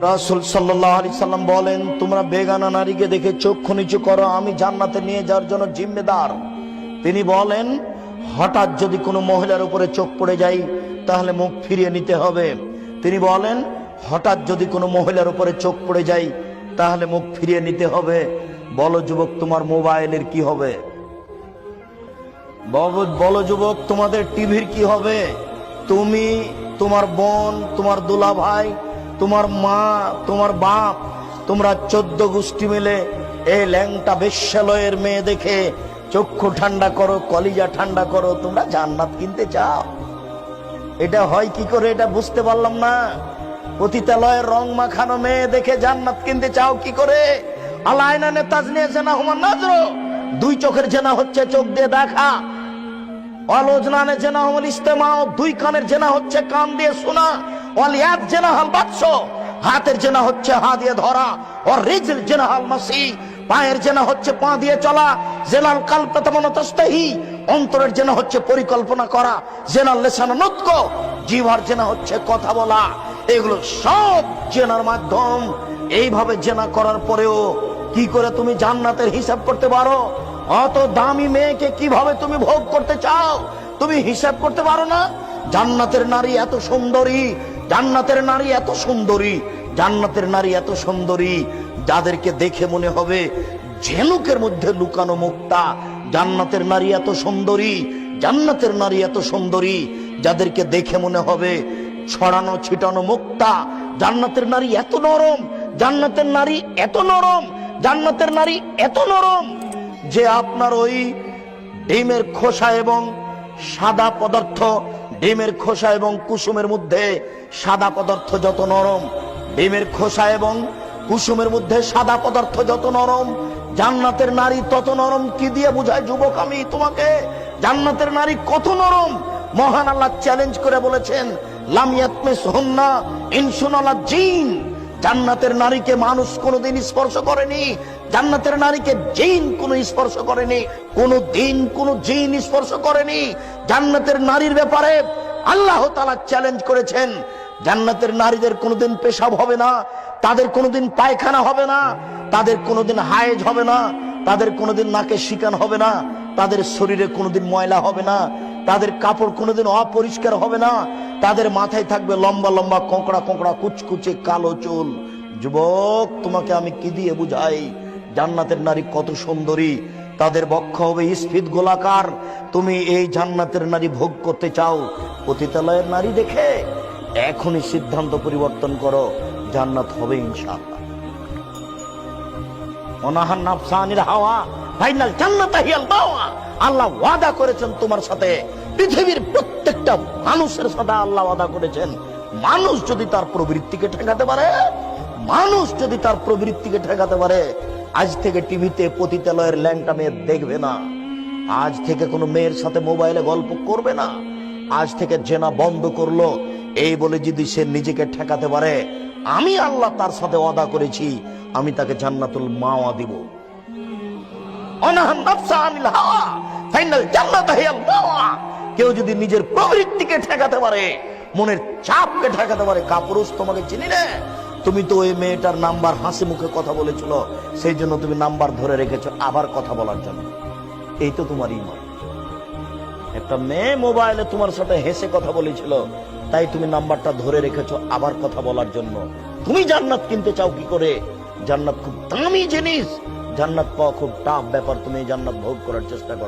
রাসূল সাল্লাল্লাহু আলাইহি সাল্লাম বলেন, তোমরা বেগানা নারীকে দেখে চক্ষু নিচু করো, আমি জান্নাতে নিয়ে যাওয়ার জন্য জিম্মেদার। তিনি বলেন, হঠাৎ যদি কোনো মহিলার উপরে চোখ পড়ে যায় তাহলে মুখ ফিরিয়ে নিতে হবে। তিনি বলেন, হঠাৎ যদি কোনো মহিলার উপরে চোখ পড়ে যায় তাহলে মুখ ফিরিয়ে নিতে হবে। বলো যুবক, তোমার মোবাইলের কি হবে? বলো যুবক, তোমাদের টিভির কি হবে? তুমি, তোমার বোন, তোমার দুলা ভাই, তোমার মা, তোমার বাপ, তোমরা 14 গোষ্ঠী মিলে এই ল্যাংটা বেশ্যালয়ের মেয়ে দেখে চক্ষু ঠান্ডা করো, কলিজা ঠান্ডা করো, তোমরা জান্নাত কিনতে চাও। এটা হয় কি করে এটা বুঝতে পারলাম না। পতিতালয়ের রং মাখানো মেয়ে দেখে জান্নাত কিনতে চাও কি করে? আলাইনানে তাজনিয়া জেনা হুমান নাজর, দুই চোখের জেনা হচ্ছে চোখ দিয়ে দেখা। অলজনানে জেনা হুমুল ইস্তেমাও, দুই কানের জেনা হচ্ছে কান দিয়ে শোনা। ওয়ালিয়াত জেনা হাল বাদশ, হাতের জেনা হচ্ছে হাত দিয়ে ধরা। আর রিজল জেনা হাল মাসি, পায়ের জেনা হচ্ছে পা দিয়ে চলা। জেনাল কালব তামানা তাস্তাহি, অন্তরের জেনা হচ্ছে পরিকল্পনা করা। জেনাল লিসান নুতক, জিহ্বার জেনা হচ্ছে কথা বলা। এগুলো সব জেনার মাধ্যম। এইভাবে জেনা করার পরেও কি করে তুমি জান্নাতের হিসাব করতে পারো? অত দামি মেয়েকে কিভাবে তুমি ভোগ করতে চাও? তুমি হিসাব করতে পারো না? জান্নাতের নারী এত সুন্দরী, জান্নাতের নারী এত সুন্দরী, জান্নাতের নারী এত সুন্দরী যাদেরকে দেখে মনে হবে ঝিনুকের মধ্যে লুকানো মুক্তা। জান্নাতের নারী এত সুন্দরী, জান্নাতের নারী এত সুন্দরী যাদেরকে দেখে মনে হবে ছড়ানো ছিটানো মুক্তা। জান্নাতের নারী এত নরম, জান্নাতের নারী এত নরম, জান্নাতের নারী এত নরম যে আপনার ওই ডিমের খোসা এবং সাদা পদার্থ, ডিমের খোসা এবং কুসুমের মধ্যে সাদা পদার্থ যত নরম, ডিমের খোসা এবং কুসুমের মধ্যে সাদা পদার্থ যত নরম, জান্নাতের নারী তত নরম। কি দিয়ে বুঝায় যুবক আমি তোমাকে? জান্নাতের নারী কত নরম। মহান আল্লাহ চ্যালেঞ্জ করে বলেছেন, লাম ইয়াতমিসহুন্না ইনসুন ওয়ালা জিন। জান্নাতের নারীকে মানুষ কোনোদিন স্পর্শ করেনি, জান্নাতের নারীকে জিন কোনো স্পর্শ করেনি, কোনোদিন কোনো জিন স্পর্শ করেনি। জান্নাতের নারীর ব্যাপারে আল্লাহ তাআলা চ্যালেঞ্জ করেছেন, জান্নাতের নারীদের কোনোদিন পেশাব হবে না, তাদের কোনোদিন পায়খানা হবে না, তাদের কোনোদিন হায়েজ হবে না, তাদের কোনোদিন নাকে শিকান হবে না, তাদের শরীরে কোনোদিন ময়লা হবে না, তাদের কাপড় কোনোদিন অপরিষ্কার হবে না, তাদের মাথায় থাকবে লম্বা লম্বা কোঁকড়া কোঁকড়া কুচকুচে কালো চুল। যুবক, তোমাকে আমি কি দিয়ে বুঝাই জান্নাতের নারী কত সুন্দরী? তাদের বক্ষ হবে স্ফীত গোলাকার। তুমি এই জান্নাতের নারী ভোগ করতে চাও পতিতালয়ের নারী দেখে? এখনই সিদ্ধান্ত পরিবর্তন করো, জান্নাত হবে ইনশাআল্লাহ। ওয়ানাহান নাফসা আনিল হাওয়া ফাইনাল জান্নাতা হিয়াল মাওয়া। আল্লাহ ওয়াদা করেছেন তোমার সাথে, পৃথিবীর প্রত্যেকটা মানুষের সাথে আল্লাহ ওয়াদা করেছেন। মানুষ যদি তার প্রবৃত্তিকে ঠেকাতে পারে, মানুষ যদি তার প্রবৃত্তিকে ঠেকাতে পারে, আজ থেকে টিভিতে পতিতালয়ের ল্যাংটা মেয়ে দেখবে না, আজ থেকে কোনো মেয়ের সাথে মোবাইলে গল্প করবে না, আজ থেকে জেনা বন্ধ করলো। এই বলে যদি সে নিজেকে ঠেকাতে পারে, আমি আল্লাহ তার সাথে ওয়াদা করেছি, আমি তাকে জান্নাতুল মাওয়া দিব। কেউ যদি নিজের প্রবৃত্তিকে ঠেকাতে পারে, মনের চাপকে ঠেকাতে পারে, কাপুরুষ তোমাকে চিনি না। তুমি তো ওই মেয়েটার নাম্বার হাসি মুখে কথা বলেছিল, সেই জন্য তুমি নাম্বার ধরে রেখেছো আবার কথা বলার জন্য। এই তো তোমার ঈমান। একটা মেয়ে মোবাইলে তোমার সাথে হেসে কথা বলেছিল, তাই তুমি নাম্বারটা ধরে রেখেছো আবার কথা বলার জন্য। তুমি জান্নাত কিনতে চাও কি করে? জান্নাত খুব দামি জিনিস, জান্নাত পাওয়া খুব টাফ ব্যাপার। তুমি জান্নাত ভোগ করার চেষ্টা করো।